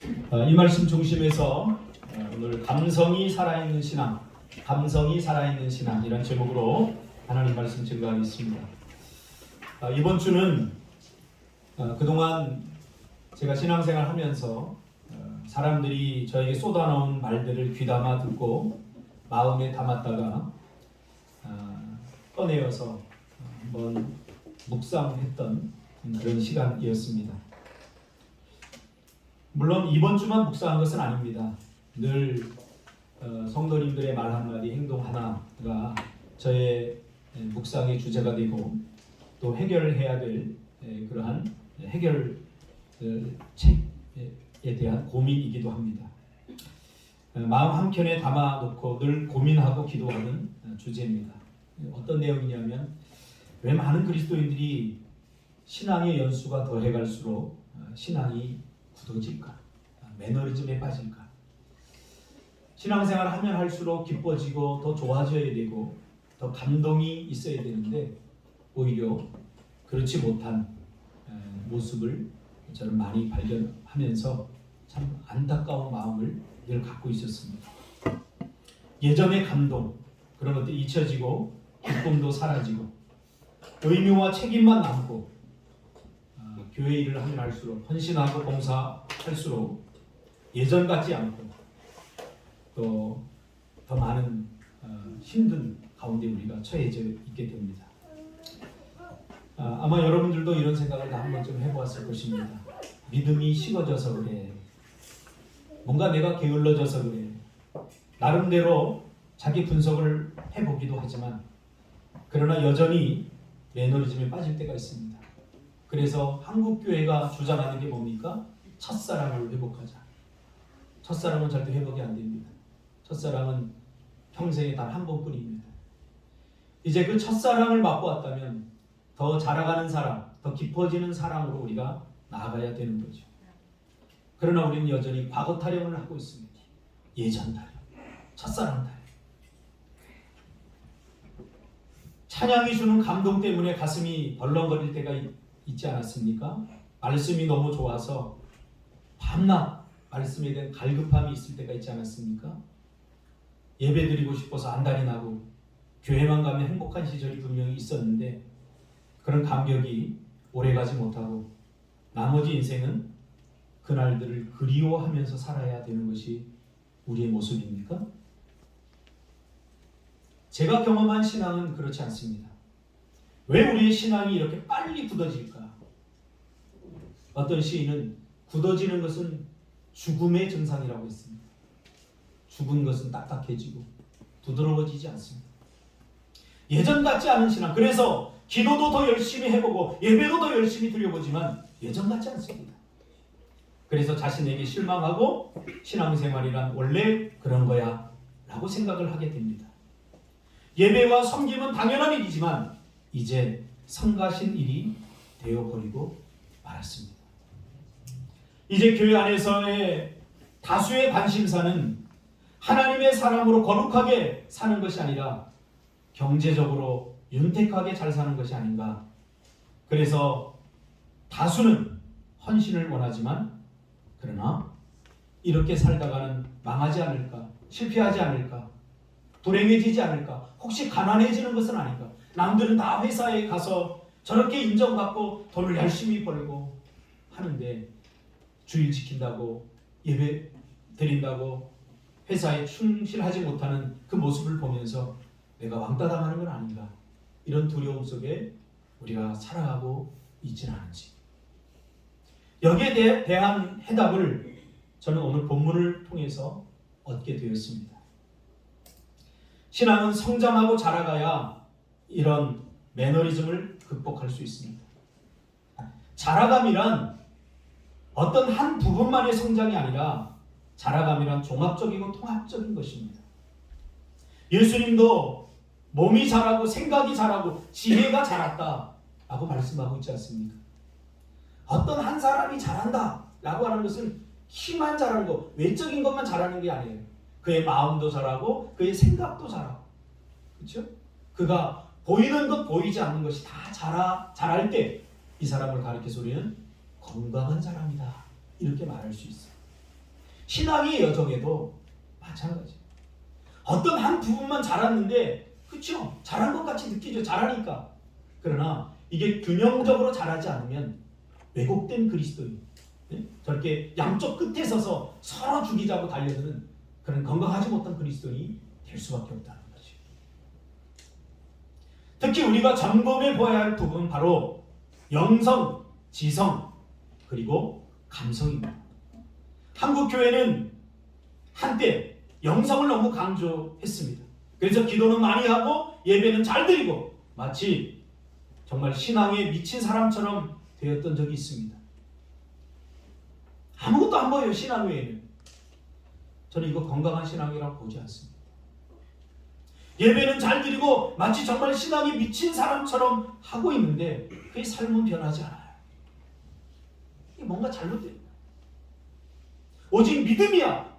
이 말씀 중심에서 오늘 감성이 살아있는 신앙, 감성이 살아있는 신앙 이런 제목으로 하나님 말씀 증거하겠습니다. 이번 주는 그동안 제가 신앙생활 하면서 사람들이 저에게 쏟아놓은 말들을 귀담아 듣고 마음에 담았다가 꺼내어서 한번 묵상했던 그런 시간이었습니다. 물론 이번 주만 묵상한 것은 아닙니다. 늘 성도님들의 말 한마디, 행동 하나가 저의 묵상의 주제가 되고 또 해결해야 될 그러한 해결책에 대한 고민이기도 합니다. 마음 한켠에 담아놓고 늘 고민하고 기도하는 주제입니다. 어떤 내용이냐면 왜 많은 그리스도인들이 신앙의 연수가 더해갈수록 신앙이 굳어질까? 매너리즘에 빠질까? 신앙생활을 하면 할수록 기뻐지고 더 좋아져야 되고 더 감동이 있어야 되는데 오히려 그렇지 못한 모습을 저는 많이 발견하면서 참 안타까운 마음을 늘 갖고 있었습니다. 예전의 감동 그런 것들이 잊혀지고 기쁨도 사라지고 의무와 책임만 남고 교회 일을 하면 할수록 헌신하고 봉사할수록 예전 같지 않고 또 더 많은 힘든 가운데 우리가 처해져 있게 됩니다. 아마 여러분들도 이런 생각을 다 한 번쯤 해보았을 것입니다. 믿음이 식어져서 그래. 뭔가 내가 게을러져서 그래. 나름대로 자기 분석을 해보기도 하지만 그러나 여전히 매너리즘에 빠질 때가 있습니다. 그래서 한국교회가 주장하는 게 뭡니까? 첫사랑을 회복하자. 첫사랑은 절대 회복이 안 됩니다. 첫사랑은 평생에 단 한 번뿐입니다. 이제 그 첫사랑을 맛보았다면 더 자라가는 사랑, 더 깊어지는 사랑으로 우리가 나아가야 되는 거죠. 그러나 우리는 여전히 과거 타령을 하고 있습니다. 예전 타령, 첫사랑 타령. 찬양이 주는 감동 때문에 가슴이 벌렁거릴 때가 있지 않았습니까? 말씀이 너무 좋아서 밤낮 말씀에 대한 갈급함이 있을 때가 있지 않았습니까? 예배드리고 싶어서 안달이 나고 교회만 가면 행복한 시절이 분명히 있었는데 그런 감격이 오래가지 못하고 나머지 인생은 그날들을 그리워하면서 살아야 되는 것이 우리의 모습입니까? 제가 경험한 신앙은 그렇지 않습니다. 왜 우리의 신앙이 이렇게 빨리 굳어질까? 어떤 시인은 굳어지는 것은 죽음의 증상이라고 했습니다. 죽은 것은 딱딱해지고 부드러워지지 않습니다. 예전 같지 않은 신앙, 그래서 기도도 더 열심히 해보고 예배도 더 열심히 드려보지만 예전 같지 않습니다. 그래서 자신에게 실망하고 신앙생활이란 원래 그런 거야 라고 생각을 하게 됩니다. 예배와 섬김은 당연한 일이지만 이제 성가신 일이 되어버리고 말았습니다. 이제 교회 안에서의 다수의 관심사는 하나님의 사람으로 거룩하게 사는 것이 아니라 경제적으로 윤택하게 잘 사는 것이 아닌가. 그래서 다수는 헌신을 원하지만 그러나 이렇게 살다가는 망하지 않을까, 실패하지 않을까, 불행해지지 않을까, 혹시 가난해지는 것은 아닌가. 남들은 다 회사에 가서 저렇게 인정받고 돈을 열심히 벌고 하는데 주일 지킨다고 예배 드린다고 회사에 충실하지 못하는 그 모습을 보면서 내가 왕따 당하는 건 아닌가. 이런 두려움 속에 우리가 살아가고 있지는 않은지. 여기에 대한 해답을 저는 오늘 본문을 통해서 얻게 되었습니다. 신앙은 성장하고 자라가야 이런 매너리즘을 극복할 수 있습니다. 자라감이란 어떤 한 부분만의 성장이 아니라 자라감이란 종합적이고 통합적인 것입니다. 예수님도 몸이 자라고 생각이 자라고 지혜가 자랐다 라고 말씀하고 있지 않습니까? 어떤 한 사람이 자란다 라고 하는 것은 키만 자라는 거, 외적인 것만 자라는 게 아니에요. 그의 마음도 자라고 그의 생각도 자라고, 그렇죠? 그가 보이는 것 보이지 않는 것이 다 자랄 때 이 사람을 가리켜서 우리는 건강한 사람이다 이렇게 말할 수 있어요. 신앙의 여정에도 마찬가지. 어떤 한 부분만 잘하는데, 그렇죠? 잘한 것 같이 느끼죠. 잘하니까. 그러나 이게 균형적으로 잘하지 않으면 왜곡된 그리스도인, 저렇게 양쪽 끝에 서서 서로 죽이자고 달려드는 그런 건강하지 못한 그리스도인이 될 수밖에 없다는 거죠. 특히 우리가 점검해 보아야 할 부분은 바로 영성, 지성, 그리고 감성입니다. 한국 교회는 한때 영성을 너무 강조했습니다. 그래서 기도는 많이 하고 예배는 잘 드리고 마치 정말 신앙에 미친 사람처럼 되었던 적이 있습니다. 아무것도 안 보여요. 신앙 외에는. 저는 이거 건강한 신앙이라고 보지 않습니다. 예배는 잘 드리고 마치 정말 신앙에 미친 사람처럼 하고 있는데 그의 삶은 변하지 않아요. 이게 뭔가 잘못돼요. 오직 믿음이야.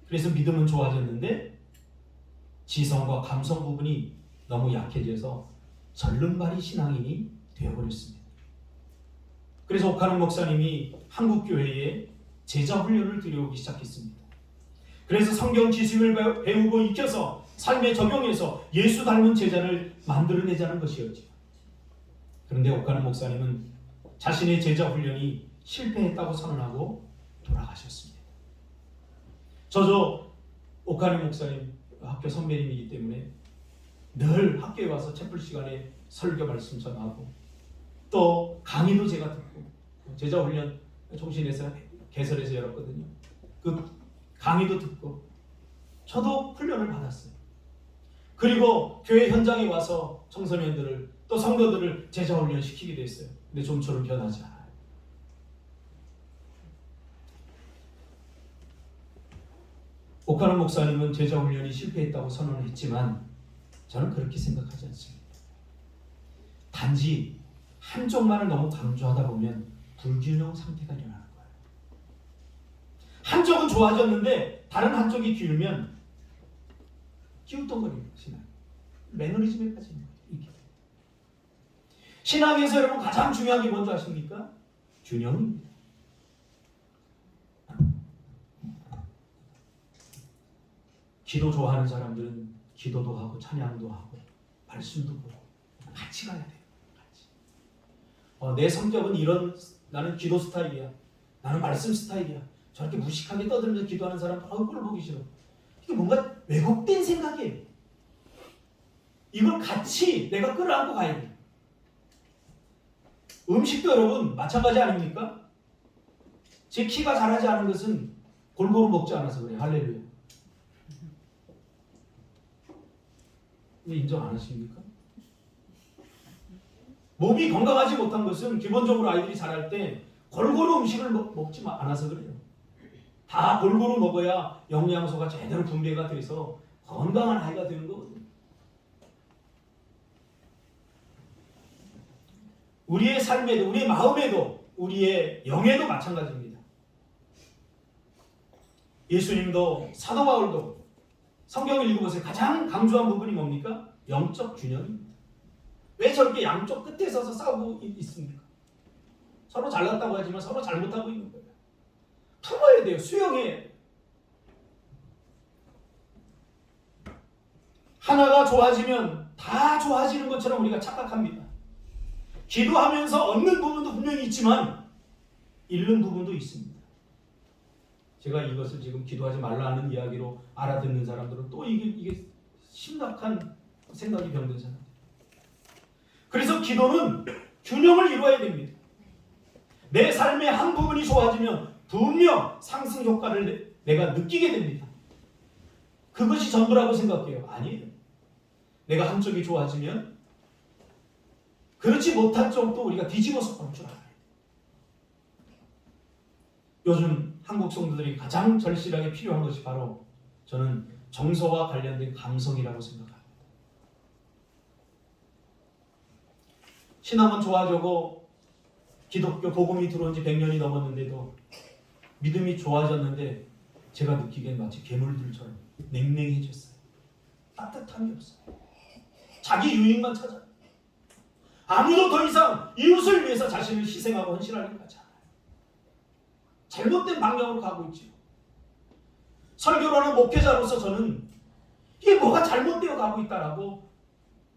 그래서 믿음은 좋아졌는데 지성과 감성 부분이 너무 약해져서 절름발이 신앙인이 되어버렸습니다. 그래서 옥하는 목사님이 한국교회에 제자훈련을 들여오기 시작했습니다. 그래서 성경 지식을 배우고 익혀서 삶에 적용해서 예수 닮은 제자를 만들어내자는 것이었죠. 그런데 옥하는 목사님은 자신의 제자훈련이 실패했다고 선언하고 돌아가셨습니다. 저도 옥하는 목사님 학교 선배님이기 때문에 늘 학교에 와서 채플 시간에 설교 말씀 전하고 또 강의도 제가 듣고 제자훈련 종신에서 개설해서 열었거든요. 그 강의도 듣고 저도 훈련을 받았어요. 그리고 교회 현장에 와서 청소년들을 또 성도들을 제자훈련 시키기도 했어요. 근데 좀처럼 변하지 않아요. 옥하는 목사님은 제자훈련이 실패했다고 선언을 했지만 저는 그렇게 생각하지 않습니다. 단지 한쪽만을 너무 강조하다 보면 불균형 상태가 일어나는 거예요. 한쪽은 좋아졌는데 다른 한쪽이 기울면 기웃덩거리는 신앙. 매너리즘에 빠지는 거예요. 이게. 신앙에서 여러분 가장 중요한 게 뭔지 아십니까? 균형입니다. 기도 좋아하는 사람들은 기도도 하고 찬양도 하고 말씀도 보고 같이 가야 돼요. 같이. 내 성격은 이런, 나는 기도 스타일이야. 나는 말씀 스타일이야. 저렇게 무식하게 떠들면서 기도하는 사람 꼴 보기 싫어. 이게 뭔가 왜곡된 생각이에요. 이걸 같이 내가 끌어안고 가야 돼요. 음식도 여러분 마찬가지 아닙니까? 제 키가 자라지 않은 것은 골고루 먹지 않아서 그래요. 할렐루야. 왜 인정 안 하십니까? 몸이 건강하지 못한 것은 기본적으로 아이들이 자랄 때 골고루 음식을 먹지 않아서 그래요. 다 골고루 먹어야 영양소가 제대로 분배가 돼서 건강한 아이가 되는 거거든요. 우리의 삶에도, 우리의 마음에도, 우리의 영에도 마찬가지입니다. 예수님도 사도 바울도 성경을 읽어보세요. 가장 강조한 부분이 뭡니까? 영적 균형입니다. 왜 저렇게 양쪽 끝에 서서 싸우고 있습니까? 서로 잘났다고 하지만 서로 잘못하고 있는 거예요. 품어야 돼요. 수용해. 하나가 좋아지면 다 좋아지는 것처럼 우리가 착각합니다. 기도하면서 얻는 부분도 분명히 있지만 잃는 부분도 있습니다. 제가 이것을 지금 기도하지 말라는 이야기로 알아듣는 사람들은 또 이게 심각한 생각이 병든 사람들. 그래서 기도는 균형을 이루어야 됩니다. 내 삶의 한 부분이 좋아지면 분명 상승 효과를 내가 느끼게 됩니다. 그것이 전부라고 생각해요. 아니에요. 내가 한쪽이 좋아지면 그렇지 못한 쪽도 우리가 뒤집어서 볼 줄 알아요. 요즘 한국 성도들이 가장 절실하게 필요한 것이 바로 저는 정서와 관련된 감성이라고 생각합니다. 신앙은 좋아지고 기독교 복음이 들어온 지 100년이 넘었는데도 믿음이 좋아졌는데 제가 느끼기엔 마치 괴물들처럼 냉랭해졌어요. 따뜻함이 없어요. 자기 유익만 찾아요. 아무도 더 이상 이웃을 위해서 자신을 희생하고 헌신하는 것 같지 않아요. 잘못된 방향으로 가고 있죠. 설교를 하는 목회자로서 저는 이게 뭐가 잘못되어 가고 있다라고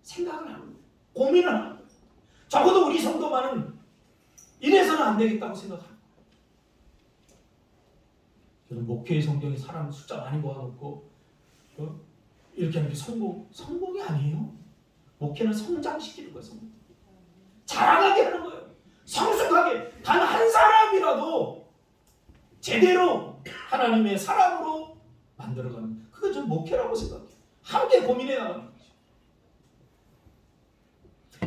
생각을 하는 거예요. 고민을 하는 거예요. 적어도 우리 성도만은 이래서는 안 되겠다고 생각하는 거예요. 저는 목회의 성경에 사람 숫자 많이 모아놓고 이렇게 하는 게 성공이 아니에요. 목회는 성장시키는 거예요. 자라가게 하는 거예요. 성숙하게 단 한 사람이라도 제대로 하나님의 사람으로 만들어가는 그거 전 목회라고 생각해요. 함께 고민해 나가는 거죠.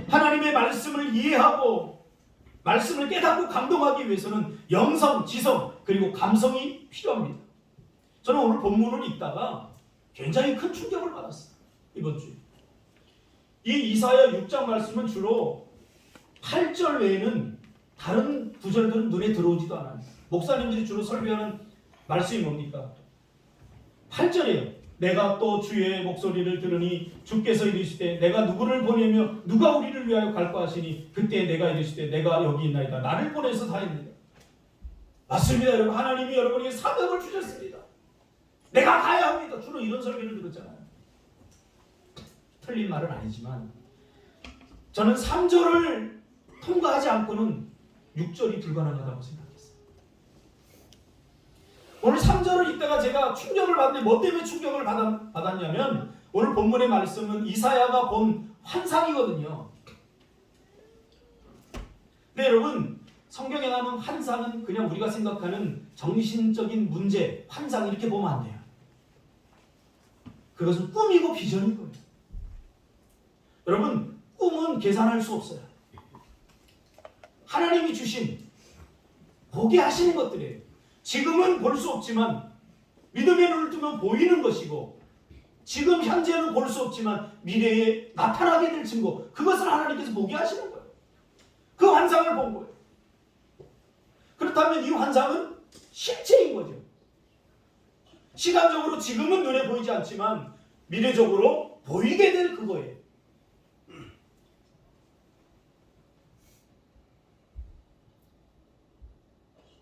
하나님의 말씀을 이해하고 말씀을 깨닫고 감동하기 위해서는 영성, 지성 그리고 감성이 필요합니다. 저는 오늘 본문을 읽다가 굉장히 큰 충격을 받았어요. 이번 주에. 이 이사야 6장 말씀은 주로 8절 외에는 다른 구절들은 눈에 들어오지도 않아요. 목사님들이 주로 설교하는 말씀이 뭡니까? 8절이에요. 내가 또 주의 목소리를 들으니 주께서 이르시되 내가 누구를 보내며 누가 우리를 위하여 갈까 하시니 그때 내가 이르시되 내가 여기 있나이다. 나를 보내서 사입니다. 맞습니다. 여러분. 하나님이 여러분에게 사명을 주셨습니다. 내가 가야 합니다. 주로 이런 설교를 들었잖아요. 틀린 말은 아니지만 저는 3절을 통과하지 않고는 6절이 불가능하다고 생각했어요. 오늘 3절을 읽다가 제가 충격을 받는데 뭐 때문에 충격을 받았냐면 오늘 본문의 말씀은 이사야가 본 환상이거든요. 근데 여러분 성경에 나오는 환상은 그냥 우리가 생각하는 정신적인 문제, 환상 이렇게 보면 안 돼요. 그것은 꿈이고 비전인 거예요. 여러분 꿈은 계산할 수 없어요. 하나님이 주신 보게 하시는 것들이에요. 지금은 볼 수 없지만 믿음의 눈을 뜨면 보이는 것이고 지금 현재는 볼 수 없지만 미래에 나타나게 될 증거 그것을 하나님께서 보게 하시는 거예요. 그 환상을 본 거예요. 그렇다면 이 환상은 실체인 거죠. 시간적으로 지금은 눈에 보이지 않지만 미래적으로 보이게 될 그거예요.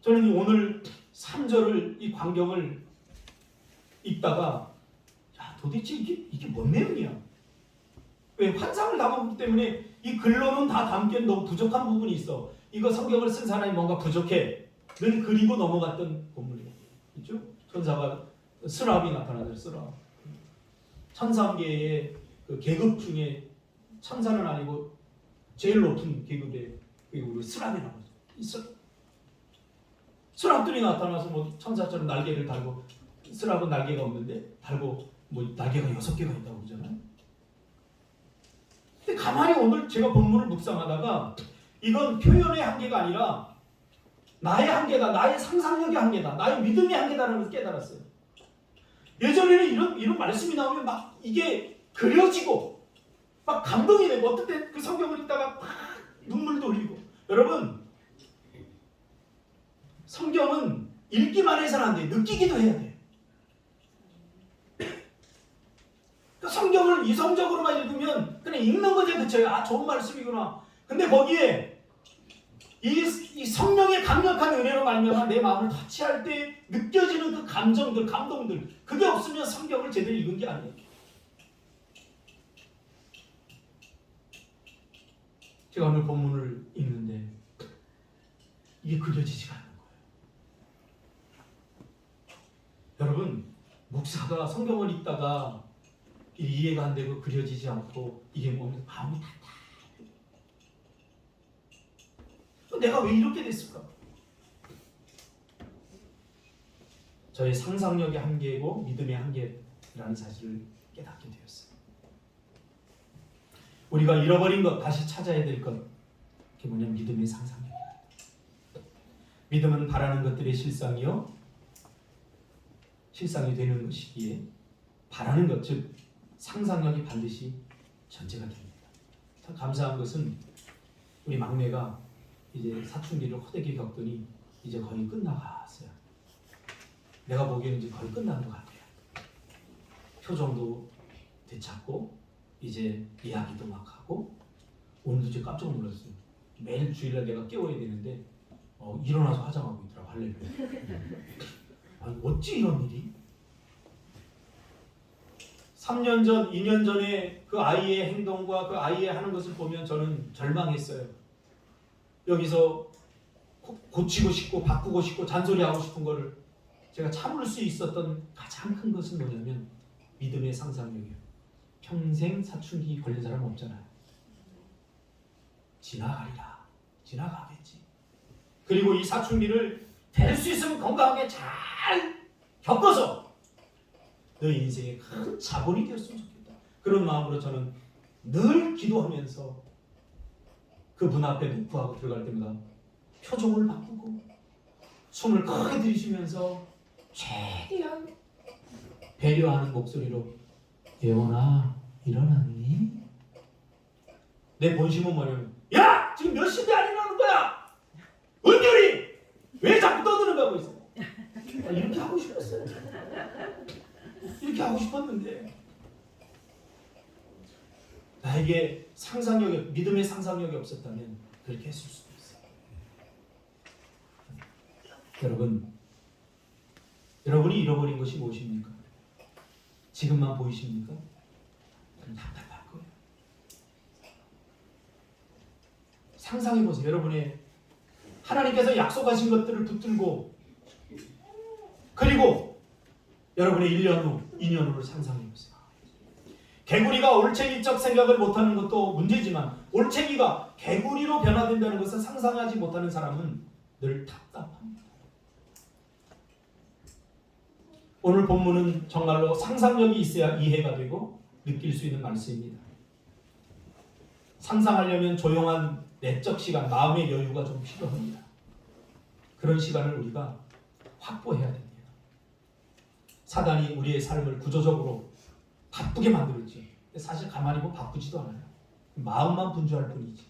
저는 오늘 3절을 이 광경을 읽다가 야, 도대체 이게 뭔 내용이야? 왜 환상을 담았기 때문에 이 글로는 다 담기엔 너무 부족한 부분이 있어. 이거 성경을 쓴 사람이 뭔가 부족해. 늘 그리고 넘어갔던 본문이에요. 있죠? 천사가 스랍이 나타나죠. 스랍. 천상계의 그 계급 중에 천사는 아니고 제일 높은 계급의 우리 스랍이라고 하죠. 스랍들이 나타나서 뭐 천사처럼 날개를 달고 스랍은 날개가 없는데 달고 뭐 날개가 6개가 있다고 그러잖아요. 근데 가만히 오늘 제가 본문을 묵상하다가 이건 표현의 한계가 아니라 나의 한계다, 나의 상상력의 한계다, 나의 믿음의 한계다라는 걸 깨달았어요. 예전에는 이런 말씀이 나오면 막 이게 그려지고 막 감동이 되고 어떨 때 그 성경을 읽다가 막 눈물도 흘리고 여러분 성경은 읽기만 해서는 안 돼. 느끼기도 해야 돼. 그러니까 성경을 이성적으로만 읽으면 그냥 읽는 거에 그쳐요. 아 좋은 말씀이구나. 근데 거기에 이 성령의 강력한 은혜로 말미암아 내 마음을 터치할 때 느껴지는 그 감정들, 감동들 그게 없으면 성경을 제대로 읽은 게 아니에요. 제가 오늘 본문을 읽는데 이게 그려지지가 않아요. 여러분 목사가 성경을 읽다가 이해가 안 되고 그려지지 않고 이게 뭐면 마음이 답답해. 내가 왜 이렇게 됐을까? 저의 상상력의 한계이고 믿음의 한계라는 사실을 깨닫게 되었어요. 우리가 잃어버린 것 다시 찾아야 될 것 그게 뭐냐면 믿음의 상상력이에요. 믿음은 바라는 것들의 실상이요 실상이 되는 것이기에 바라는 것, 즉 상상력이 반드시 전제가 됩니다. 참 감사한 것은 우리 막내가 이제 사춘기를 호되게 겪더니 이제 거의 끝나갔어요. 내가 보기에는 이제 거의 끝난 것 같아요. 표정도 되찾고 이제 이야기도 막 하고 오늘도 제가 깜짝 놀랐어요. 매일 주일날 내가 깨워야 되는데 일어나서 화장하고 있더라고. 할렐루야. 아니 어찌 이런 일이? 3년 전, 2년 전에 그 아이의 행동과 그 아이의 하는 것을 보면 저는 절망했어요. 여기서 고치고 싶고 바꾸고 싶고 잔소리하고 싶은 거를 제가 참을 수 있었던 가장 큰 것은 뭐냐면 믿음의 상상력이에요. 평생 사춘기 걸린 사람 없잖아요. 지나가리라. 지나가겠지. 그리고 이 사춘기를 될 수 있으면 건강하게 잘 겪어서 너 인생의 큰 자본이 되었으면 좋겠다. 그런 마음으로 저는 늘 기도하면서 그 문 앞에 묵부하고 들어갈 때마다 표정을 바꾸고 숨을 크게 들이쉬면서 최대한 배려하는 목소리로 예원아 일어났니? 내 본심은 뭐냐면 야! 지금 몇 시인데 안 일어나는 거야? 은결이! 왜 자꾸 떠드는 거고 있어? 이렇게 하고 싶었어요. 이렇게 하고 싶었는데 나에게 상상력이, 믿음의 상상력이 없었다면 그렇게 했을 수도 있어요. 여러분이 잃어버린 것이 무엇입니까? 지금만 보이십니까? 답답할 거예요. 상상해보세요. 여러분의 하나님께서 약속하신 것들을 붙들고 그리고 여러분의 1년 후, 2년 후를 상상해보세요. 개구리가 올챙이적 생각을 못하는 것도 문제지만 올챙이가 개구리로 변화된다는 것을 상상하지 못하는 사람은 늘 답답합니다. 오늘 본문은 정말로 상상력이 있어야 이해가 되고 느낄 수 있는 말씀입니다. 상상하려면 조용한 내적 시간, 마음의 여유가 좀 필요합니다. 그런 시간을 우리가 확보해야 됩니다. 사단이 우리의 삶을 구조적으로 바쁘게 만들었지. 사실 가만히 보면 바쁘지도 않아요. 마음만 분주할 뿐이지.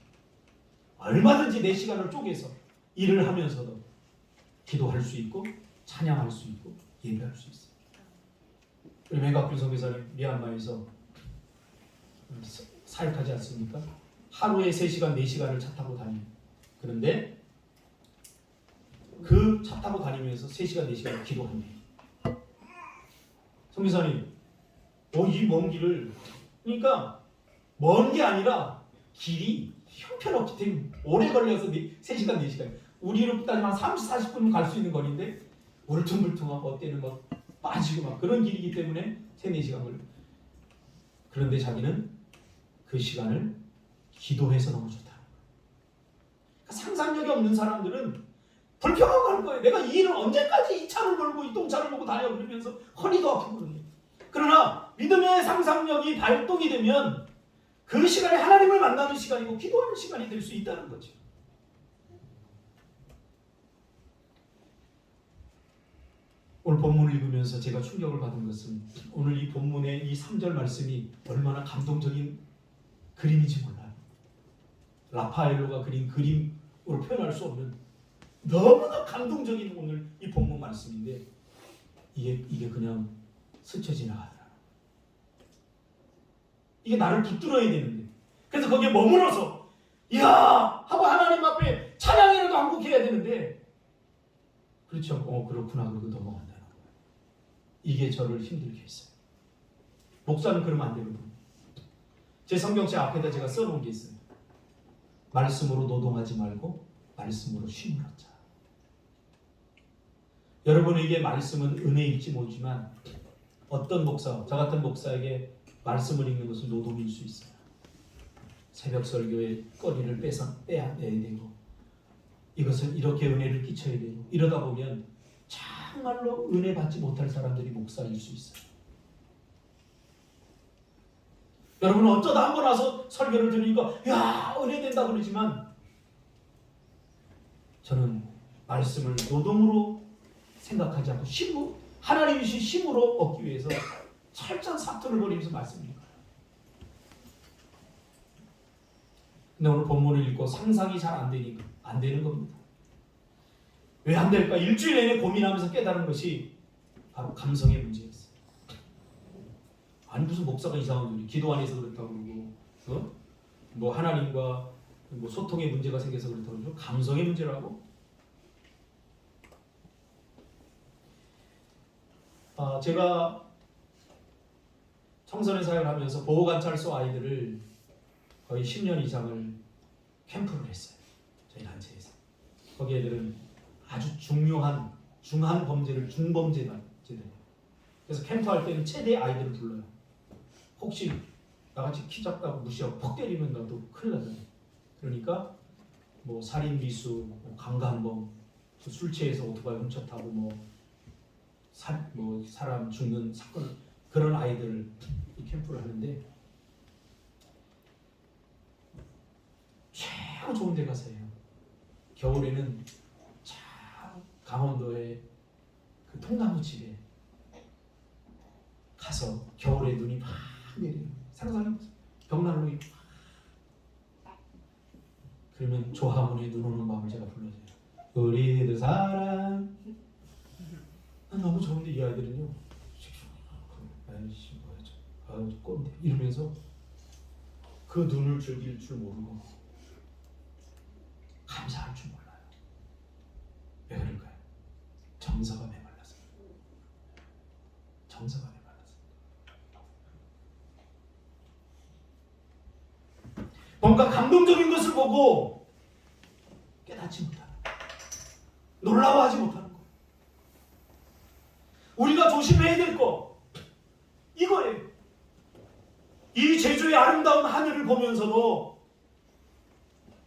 얼마든지 내 시간을 쪼개서 일을 하면서도 기도할 수 있고 찬양할 수 있고 예배할 수 있어요. 우리 맹각균 선교사님 미얀마에서 사역하지 않습니까? 하루에 3시간, 4시간을 차 타고 다녀요. 그런데 그 차 타고 다니면서 3시간, 4시간 기도합니다. 선교사님, 이 먼 길을, 그러니까 먼 게 아니라 길이 형편없기 때문에 오래 걸려서 3시간, 4시간. 우리로 따지면 30, 40분 갈 수 있는 거리인데 울퉁불퉁하고 어때는 막 빠지고 막 그런 길이기 때문에 3, 4시간 걸려. 그런데 자기는 그 시간을 기도해서 너무 좋다. 그러니까 상상력이 없는 사람들은 불평하고 할 거예요. 내가 이 일을 언제까지 이 차를 몰고 이 똥차를 몰고 다녀 그러면서 허리도 아프거든요. 그러나 믿음의 상상력이 발동이 되면 그 시간에 하나님을 만나는 시간이고 기도하는 시간이 될 수 있다는 거죠. 오늘 본문을 읽으면서 제가 충격을 받은 것은 오늘 이 본문의 이 3절 말씀이 얼마나 감동적인 그림인지 몰라요. 라파엘로가 그린 그림으로 표현할 수 없는 너무나 감동적인 오늘 이 본문 말씀인데 이게 그냥 스쳐 지나가더라. 이게 나를 붙들어야 되는데 그래서 거기에 머물러서 이야 하고 하나님 앞에 찬양이라도 한곡해야 되는데 그렇죠. 그렇구나 그러고 넘어간다는 거예요. 이게 저를 힘들게 했어요. 목사는 그러면 안 되거든요. 제 성경책 앞에다 제가 써놓은 게 있어요. 말씀으로 노동하지 말고 말씀으로 쉼을 얻자. 여러분에게 말씀은 은혜일지 모르지만 어떤 목사, 저 같은 목사에게 말씀을 읽는 것은 노동일 수 있어요. 새벽 설교의 거리를 빼야 되고 이것을 이렇게 은혜를 끼쳐야 되고 이러다 보면 정말로 은혜 받지 못할 사람들이 목사일 수 있어요. 여러분은 어쩌다 한 번 와서 설교를 들으니까 야 은혜 된다 그러지만 저는 말씀을 노동으로 생각하지 않고 힘으로 하나님이 주신 힘으로 얻기 위해서 철저한 사투를 벌이면서 말씀입니다. 근데 오늘 본문을 읽고 상상이 잘 안 되니까 안 되는 겁니다. 왜 안 될까? 일주일 내내 고민하면서 깨달은 것이 바로 감성의 문제였어요. 아니 무슨 목사가 이상한 소리 기도 안 해서 그렇다고 그러고 뭐 하나님과 뭐 소통의 문제가 생겨서 그렇다고 그러죠. 감성의 문제라고? 제가 청소년 사역을 하면서 보호관찰소 아이들을 거의 10년 이상을 캠프를 했어요. 저희 단체에서. 거기 애들은 아주 중한 범죄를 중범죄다. 그래서 캠프할 때는 최대 아이들을 불러요. 혹시 나같이 키 작다고 무시하고 퍽 때리면 나도 큰일 나잖아요. 그러니까 뭐 살인 미수, 강간범, 술 취해서 오토바이 훔쳐 타고 사람 죽는 사건, 그런 아이들을 캠프를 하는데 최고 좋은 데 가서 해요. 겨울에는 강원도의 그 통나무 집에 가서 겨울에 눈이 막 내려요. 상상해보세요. 벽난로에 그러면 조화문에 눈 오는 밤을 제가 불러줘요. 우리들 사랑. 너무 좋은데 이 아이들은요. 아이씨 뭐야 꼰대 이러면서 그 눈을 즐길 줄 모르고 감사할 줄 몰라요. 왜 그럴까요? 정서가 메말라서. 정서가 메말라서. 뭔가 감동적인 것을 보고 깨닫지 못하는 거. 놀라워하지 못하는 거. 우리가 조심해야 될 거 이거예요. 이 제주의 아름다운 하늘을 보면서도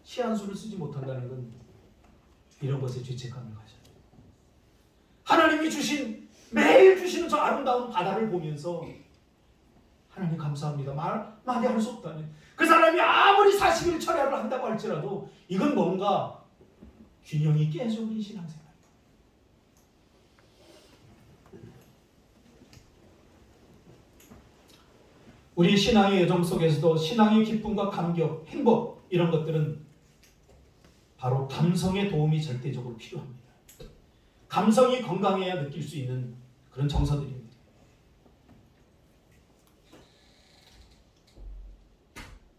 시한수를 쓰지 못한다는 건 이런 것에 죄책감을 가져요. 하나님이 매일 주시는 저 아름다운 바다를 보면서 하나님 감사합니다. 말이 할 수 없다네. 그 사람이 아무리 40일 철야를 한다고 할지라도 이건 뭔가 균형이 깨져버린 신앙생활. 우리 신앙의 여정 속에서도 신앙의 기쁨과 감격, 행복 이런 것들은 바로 감성의 도움이 절대적으로 필요합니다. 감성이 건강해야 느낄 수 있는 그런 정서들입니다.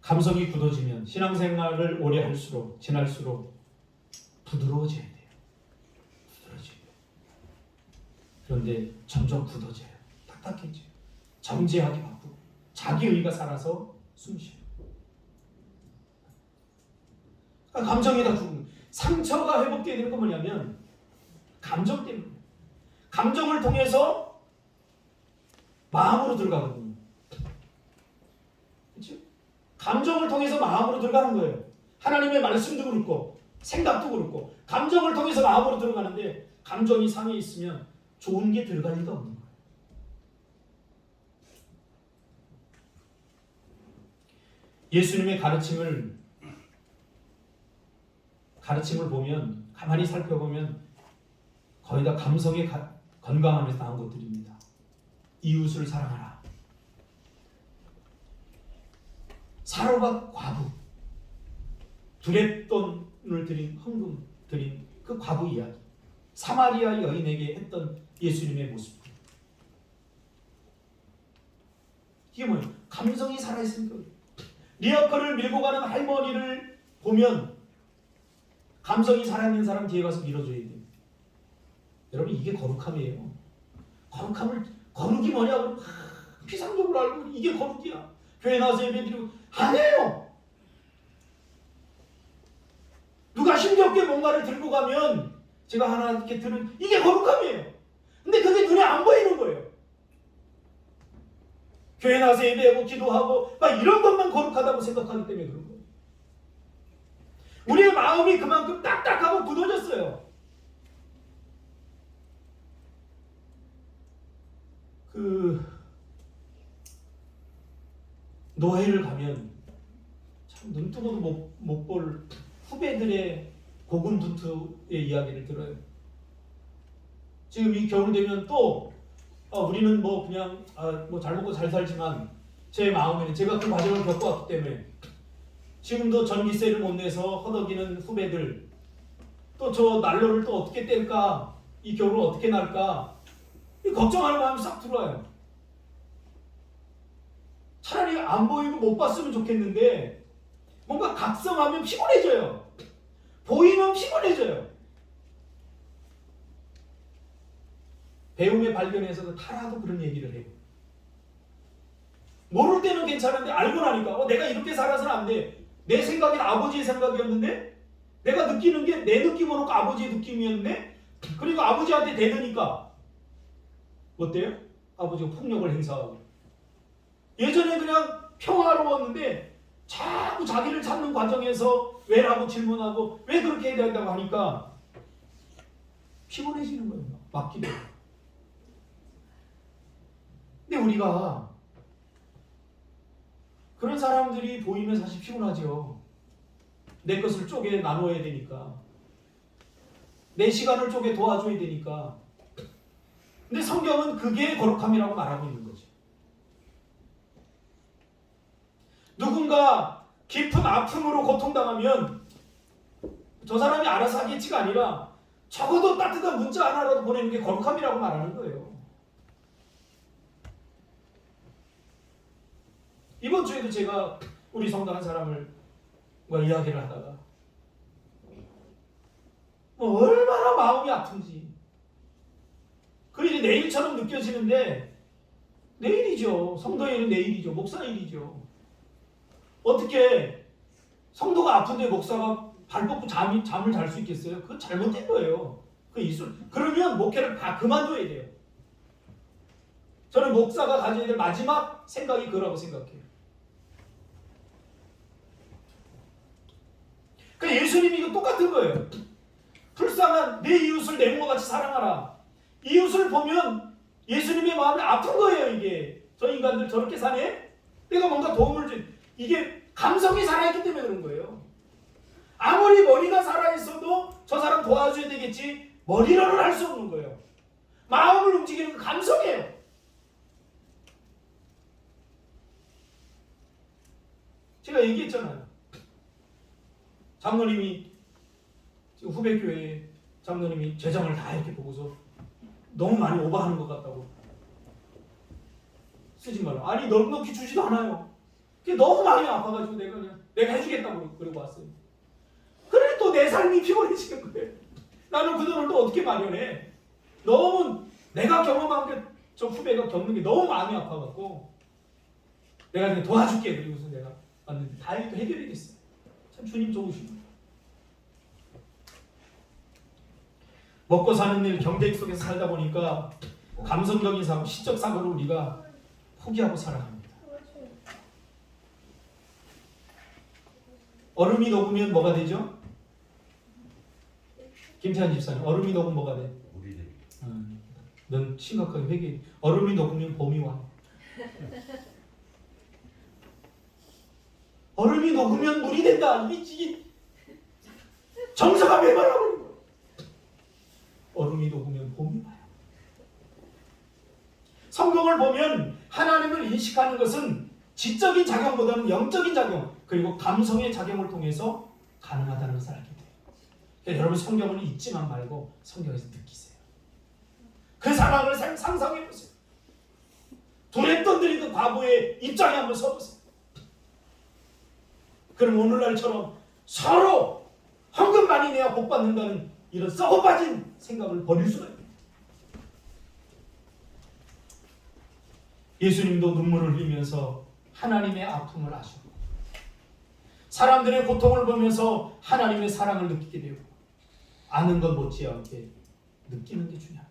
감성이 굳어지면 신앙생활을 오래 할수록 지날수록 부드러워져야 돼요. 부드러워져야 돼요. 그런데 점점 굳어져요. 딱딱해져요. 정죄하기 바쁘고 자기의가 살아서 숨쉬어요. 그러니까 감정이 다 죽는 거예요. 상처가 회복되어야 되는 건 뭐냐면 감정 때문에. 감정을 통해서 마음으로 들어가거든요. 그렇죠? 감정을 통해서 마음으로 들어가는 거예요. 하나님의 말씀도 그렇고 생각도 그렇고 감정을 통해서 마음으로 들어가는데 감정이 상해 있으면 좋은 게 들어갈 리가 없는 거예요. 예수님의 가르침을 보면 가만히 살펴보면 거의 다 감성의 건강함에서 나온 것들입니다. 이웃을 사랑하라. 사로가 과부, 두렛돈을 드린 헌금 드린 그 과부 이야기, 사마리아 여인에게 했던 예수님의 모습. 이게 뭐예요? 감성이 살아있는 거예요. 리어커를 밀고 가는 할머니를 보면 감성이 살아있는 사람 뒤에 가서 밀어줘야 돼요. 여러분 이게 거룩함이에요. 거룩이 뭐냐고 피상적으로 알고 이게 거룩이야. 교회 나와서 예배드리고 아니에요. 누가 힘겹게 뭔가를 들고 가면 제가 하나님께 들은 이게 거룩함이에요. 근데 그게 눈에 안 보이는 거예요. 교회 나와서 예배하고 기도하고 막 이런 것만 거룩하다고 생각하기 때문에 그런 거예요. 우리의 마음이 그만큼 딱딱하고 굳어졌어요. 노회를 가면 참 눈뜨고도 못 볼 후배들의 고군분투의 이야기를 들어요. 지금 이 겨울 되면 또 우리는 그냥 잘 먹고 잘 살지만 제 마음에는 제가 그 과정을 겪어왔기 때문에 지금도 전기세를 못 내서 허덕이는 후배들, 또 저 난로를 또 어떻게 뗄까, 이 겨울을 어떻게 날까 이 걱정하는 마음이 싹 들어와요. 차라리 안 보이고 못 봤으면 좋겠는데 뭔가 각성하면 피곤해져요. 보이면 피곤해져요. 배움의 발견에서도 타라도 그런 얘기를 해요. 모를 때는 괜찮은데 알고 나니까 내가 이렇게 살아서는 안 돼. 내 생각이 아버지의 생각이었는데 내가 느끼는 게 내 느낌으로 아버지의 느낌이었는데 그리고 아버지한테 대드니까 어때요? 아버지가 폭력을 행사하고 예전에 그냥 평화로웠는데 자꾸 자기를 찾는 과정에서 왜라고 질문하고 왜 그렇게 해야 된다고 하니까 피곤해지는 거예요. 맡기고. 근데 우리가 그런 사람들이 보이면 사실 피곤하죠. 내 것을 쪼개 나눠야 되니까. 내 시간을 쪼개 도와줘야 되니까. 근데 성경은 그게 거룩함이라고 말하고 있는 거죠. 누군가 깊은 아픔으로 고통당하면 저 사람이 알아서 하겠지가 아니라 적어도 따뜻한 문자 하나라도 보내는 게 거룩함이라고 말하는 거예요. 이번 주에도 제가 우리 성당 한 사람을 이야기를 하다가 얼마나 마음이 아픈지 그 일이 내일처럼 느껴지는데 내일이죠. 성도의 내일이죠. 목사 일이죠. 어떻게 성도가 아픈데 목사가 발 뻗고 잠을 잘 수 있겠어요? 그건 잘못된 거예요. 그러면 목회를 다 그만둬야 돼요. 저는 목사가 가져야 될 마지막 생각이 그거라고 생각해요. 그러니까 예수님이 이거 똑같은 거예요. 불쌍한 내 이웃을 내 몸과 같이 사랑하라. 이웃을 보면 예수님의 마음이 아픈 거예요. 이게 저 인간들 저렇게 사네? 내가 뭔가 도움을 이게 감성이 살아있기 때문에 그런 거예요. 아무리 머리가 살아있어도 저 사람 도와줘야 되겠지 머리로는 할 수 없는 거예요. 마음을 움직이는 건 감성이에요. 제가 얘기했잖아요. 장로님이 지금 후배교회에 장로님이 재정을 다 이렇게 보고서 너무 많이 오버하는 것 같다고 쓰지 말라. 아니 넉넉히 주지도 않아요. 그게 너무 많이 아파가지고 내가 해주겠다고 그러고 왔어요. 그래 또 내 삶이 피곤해지는 거예요. 나는 그 돈을 또 어떻게 마련해? 너무 내가 경험한 게 저 후배가 겪는 게 너무 마음이 아파갖고 내가 그냥 도와줄게. 그리고서 내가 왔는데 다 해결이 됐어요. 참 주님 좋으십니다. 먹고 사는 일 경쟁 속에서 살다 보니까 감성적인 사고, 시적 사고를 우리가 포기하고 살아갑니다. 얼음이 녹으면 뭐가 되죠? 김태환 집사님, 얼음이 녹으면 뭐가 돼? 물이 돼. 넌 심각하게 회개. 얼음이 녹으면 봄이 와. 얼음이 녹으면 물이 된다. 이게 정서가 메말라버린 거야. 얼음이 녹으면 봄이 와요. 성경을 보면 하나님을 인식하는 것은 지적인 작용보다는 영적인 작용 그리고 감성의 작용을 통해서 가능하다는 것을 알게 돼요. 그러니까 여러분 성경을 읽지만 말고 성경에서 느끼세요. 그 상황을 상상해보세요. 둘에 떠들이던 과부의 입장에 한번 서보세요. 그럼 오늘날처럼 서로 헌금 많이 내야 복 받는다는 이런 썩어빠진 생각을 버릴 수가 있습니다. 예수님도 눈물을 흘리면서 하나님의 아픔을 아시고 사람들의 고통을 보면서 하나님의 사랑을 느끼게 되고 아는 것 못지않게 느끼는 게 중요합니다.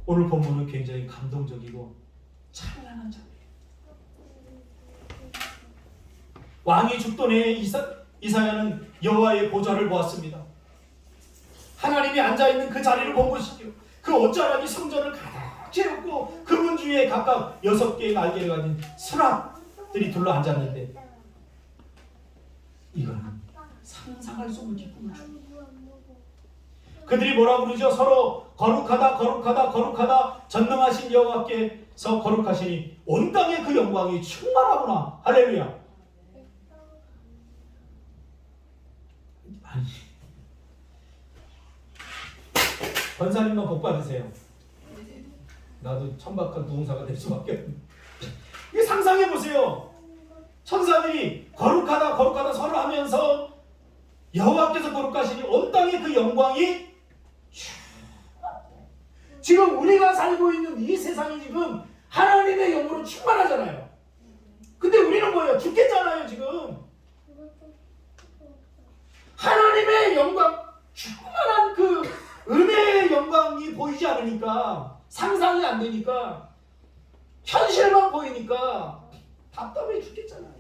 오늘 본문은 굉장히 감동적이고 찬란한 장면이에요. 왕이 죽던 해에 이사야는 여호와의 보좌를 보았습니다. 하나님이 앉아있는 그 자리를 본 것이죠. 그 옷자락이 성전을 가득 채웠고 그분 주위에 각각 6개의 날개를 가진 수락들이 둘러앉았는데 이거는 상상할 수 없는 기쁨을 줍니다. 그들이 뭐라고 그러죠? 서로 거룩하다 거룩하다 거룩하다 전능하신 여호와께서 거룩하시니 온 땅에 그 영광이 충만하구나. 할렐루야. 아니 권사님만 복 받으세요. 나도 천박한 부흥사가 될 수밖에 없네. 이게 상상해 보세요. 천사들이 거룩하다 거룩하다 서로 하면서 여호와께서 거룩하시니 온 땅에 그 영광이 지금 우리가 살고 있는 이 세상이 지금 하나님의 영으로 충만하잖아요. 근데 우리는 뭐예요? 죽겠잖아요 지금. 하나님의 영광, 충만한 그 은혜의 영광이 보이지 않으니까, 상상이 안 되니까, 현실만 보이니까 답답해 죽겠잖아요.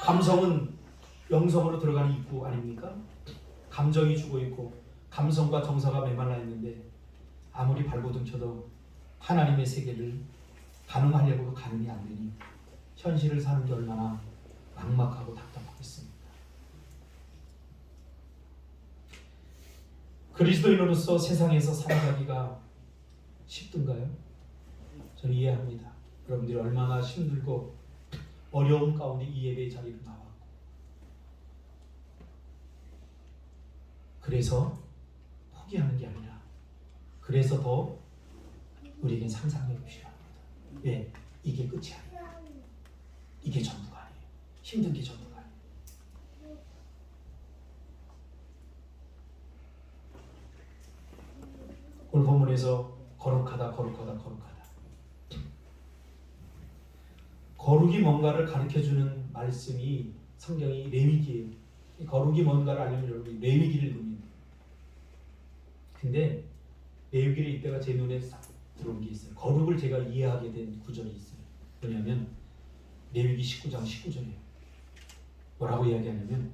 감성은 영성으로 들어가는 입구 아닙니까? 감정이 죽어 있고 감성과 정서가 메말라 있는데 아무리 발버둥 쳐도 하나님의 세계를 가능하려고 가능이 안 되니 현실을 사는 게 얼마나 막막하고 답답하겠습니까? 그리스도인으로서 세상에서 살아가기가 쉽던가요? 저는 이해합니다. 여러분들이 얼마나 힘들고 어려운 가운데 이 예배의 자리로 나왔고, 그래서 포기하는 게 아니라 그래서 더 우리에겐 상상력이 필요합니다. 왜? 이게 끝이 아니에요. 이게 전부가 아니에요. 힘든 게 전부가 아니에요. 오늘 본문에서 거룩하다. 거룩이 뭔가를 가르쳐주는 말씀이 성경이 레위기예요. 거룩이 뭔가를 알려면 여러분이 레위기를 읽습니다. 근데 레위기를 이때가 제 눈에 싹 들어온 게 있어요. 거룩을 제가 이해하게 된 구절이 있어요. 뭐냐면 레위기 19장 19절이에요. 뭐라고 이야기하냐면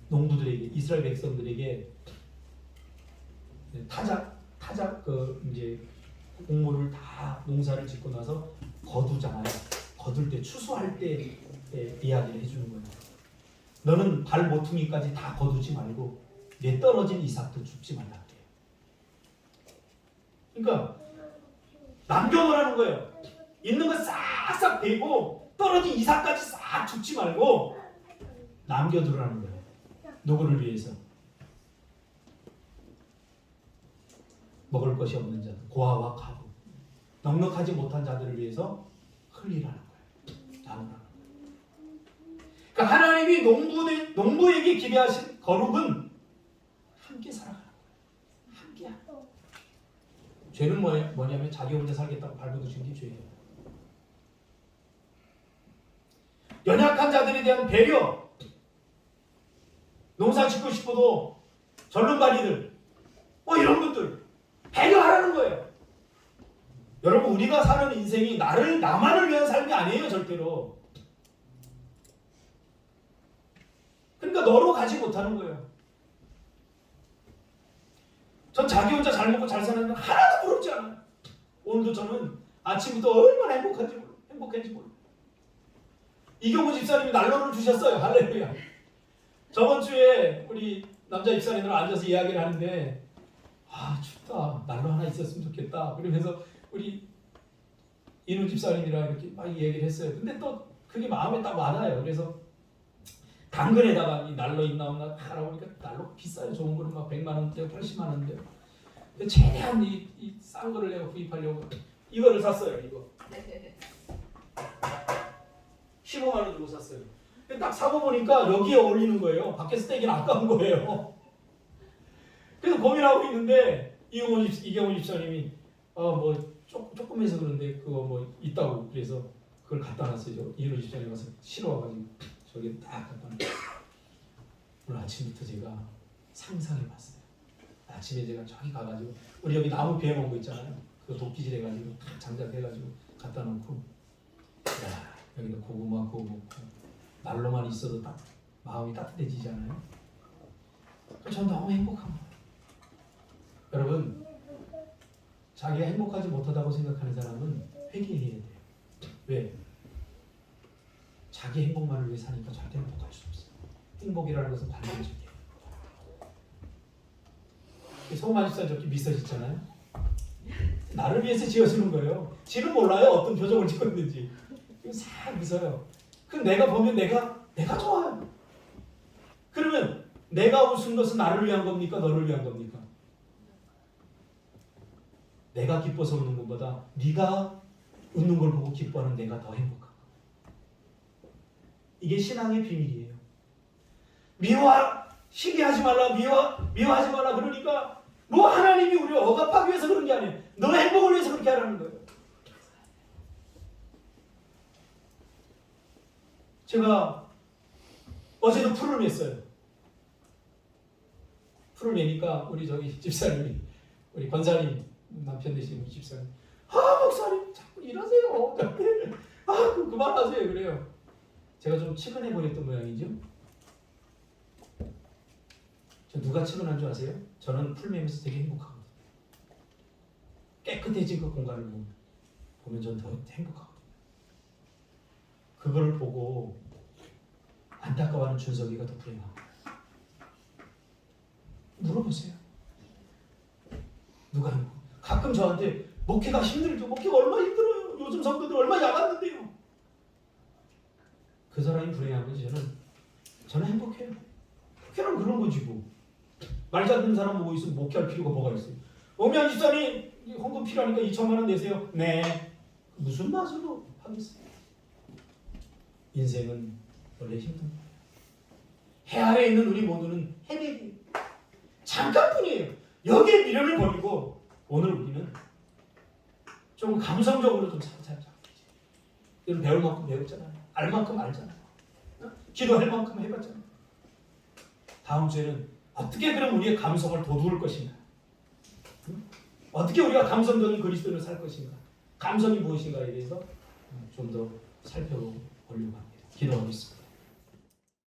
농부들에게, 이스라엘 백성들에게 타작 그 이제 곡물을 다 농사를 짓고 나서 거두잖아요. 거둘 때, 추수할 때 이야기를 해주는 거예요. 너는 발 모퉁이까지 다 거두지 말고 내 떨어진 이삭도 줍지 말라 그래요. 그러니까 남겨놓으라는 거예요. 있는 거 싹싹 베고 떨어진 이삭까지 싹 줍지 말고 남겨두라는 거예요. 누구를 위해서? 먹을 것이 없는 자들, 고아와 가부, 넉넉하지 못한 자들을 위해서 흘리라는 거예요. 나누라는 거예요. 그러니까 하나님이 농부에게 기대하신 거룩은 함께 살아가는 거예요. 함께야. 죄는 뭐냐면 자기 혼자 살겠다고 발버둥치는 게 죄예요. 연약한 자들에 대한 배려, 농사 짓고 싶어도 절름발이들, 이런 것들 배려하라는 거예요. 여러분, 우리가 사는 인생이 나만을 위한 삶이 아니에요, 절대로. 그러니까 너로 가지 못하는 거예요. 전 자기 혼자 잘 먹고 잘 사는 건 하나도 부럽지 않아요. 오늘도 저는 아침부터 얼마나 행복한지 몰라요. 이경우 집사님이 난로를 주셨어요. 할렐루야. 저번 주에 우리 남자 집사님들 앉아서 이야기를 하는데 춥다. 난로 하나 있었으면 좋겠다. 그러면서 우리 이누 집사님이랑 이렇게 막 얘기를 했어요. 근데 또 그게 마음에 딱 와닿아요. 그래서 당근에다가 이 난로 있나 없나 하라고 하니까 난로 비싸요. 좋은 거는 막 100만 원대, 80만 원대. 최대한 이 싼 거를 내가 구입하려고 이거를 샀어요. 이거 15만 원 주고 샀어요. 딱 사고 보니까 여기에 어울리는 거예요. 밖에서 떼기는 아까운 거예요. 그래서 고민하고 있는데 이경호 집사님이 조금 해서 그런데 그거 뭐 있다고 그래서 그걸 갖다 놨어요. 이경호 집사님 와서 실어와가지고 저기 딱 갖다 놨어요. 오늘 아침부터 제가 상상해봤어요. 아침에 제가 저기 가가지고 우리 여기 나무 베어놓은 거 있잖아요. 그거 도끼질 해가지고 딱 장작해가지고 갖다 놓고 여기다 고구마 구워 먹고 난로만 있어도 딱 마음이 따뜻해지잖아요. 전 너무 행복한 거예요. 여러분, 자기가 행복하지 못하다고 생각하는 사람은 회개해야 돼요. 왜? 자기 행복만을 위해 사니까 절대 행복할 수 없어요. 행복이라는 것은 반대적이에요. 소만 집사 저렇게 미소 짓잖아요. 나를 위해서 지어주는 거예요. 지는 몰라요. 어떤 표정을 짓고 있는지. 싹 미소요. 그럼 내가 보면 내가 좋아요. 그러면 내가 웃은 것은 나를 위한 겁니까? 너를 위한 겁니까? 내가 기뻐서 웃는 것보다 네가 웃는 걸 보고 기뻐하는 내가 더 행복한 거예요. 이게 신앙의 비밀이에요. 시기하지 말라, 미워하지 말라 그러니까 뭐 하나님이 우리를 억압하기 위해서 그런 게 아니에요. 너 행복을 위해서 그렇게 하라는 거예요. 제가 어제도 풀을 냈어요. 풀을 내니까 우리 저기 집사님이, 우리 권사님 남편 되시는 집사님, 목사님 자꾸 이러세요. 그만하세요. 그래요. 제가 좀 치근해 보였던 모양이죠. 저 누가 치근한 줄 아세요? 저는 풀 매면서 되게 행복하거든요. 깨끗해진 그 공간을 보면 저는 더 행복하거든요. 그걸 보고 안타까워하는 준석이가 더 불행합니다. 물어보세요. 누가 행복? 가끔 저한테 목회가 힘들죠. 목회가 얼마나 힘들어요. 요즘 성도들 얼마나 야간는데요. 그 사람이 불행한 거지. 저는 행복해요. 목회는 그런 거지 뭐. 말 잘 듣는 사람 보고 있으면 목회할 필요가 뭐가 있어요. 오면 집사님 헌금 필요하니까 2천만 원 내세요. 네. 무슨 맛으로 하겠어요. 인생은 원래 힘든 거예요. 해 아래에 있는 우리 모두는 헤매기 잠깐뿐이에요. 여기에 미련을 버리고 오늘 우리는 좀 감성적으로 좀 살자. 이런 배울 만큼 배웠잖아요. 알 만큼 알잖아요. 기도할 만큼 해봤잖아요. 다음 주에는 어떻게 그럼 우리의 감성을 돋울 것인가? 어떻게 우리가 감성적인 그리스도를 살 것인가? 감성이 무엇인가에 대해서 좀 더 살펴보려고 합니다. 기도하겠습니다.